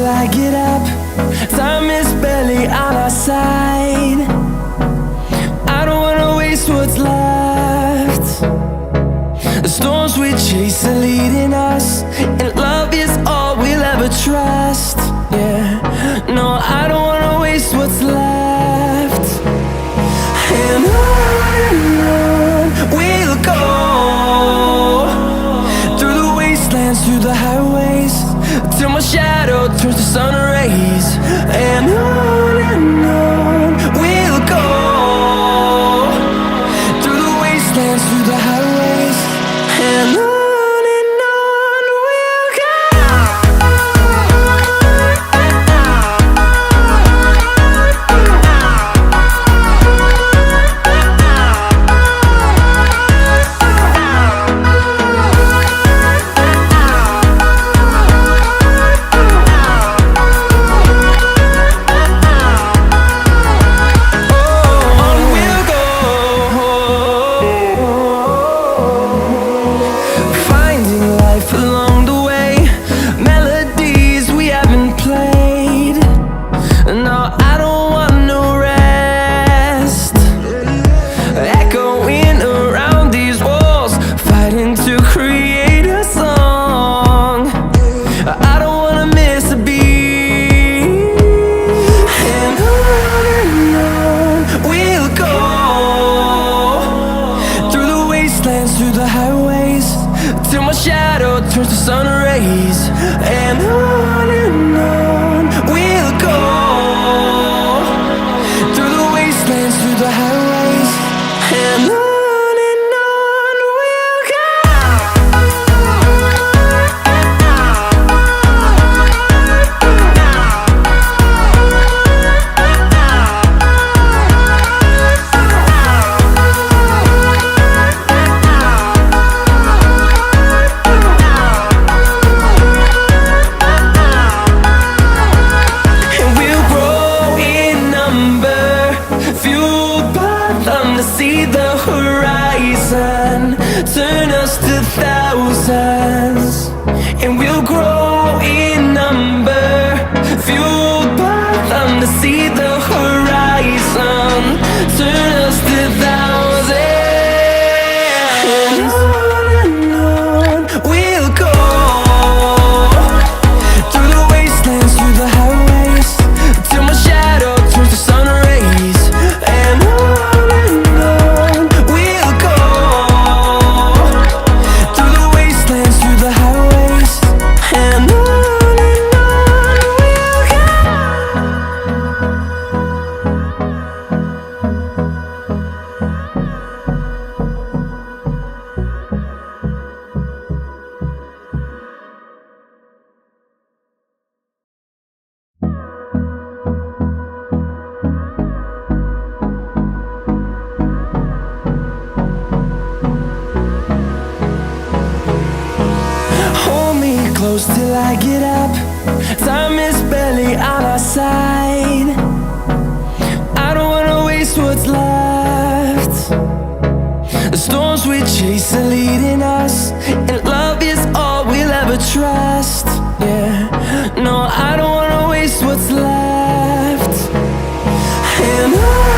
till I get up. Time is barely on our side. I don't wanna waste what's left. The storms we chase are leading us, and love is all we'll ever trust. Yeah, no, I don't wanna waste what's left. And on we'll go, through the wastelands, through the highways, till my shadow turns to sun rays. And on we'll go, through the wastelands, through the highways, and on. Through the highways, till my shadow turns to sun rays. And on we'll go, through the wastelands, through the highways, and on. See the horizon turn us to thousands, and we'll grow in number, fueled by them to see the horizon turn us to thousands. And on we'll go, through the wastelands, through the highways, till my shadow turns to sun rays. And close till I get up. Time is barely on our side.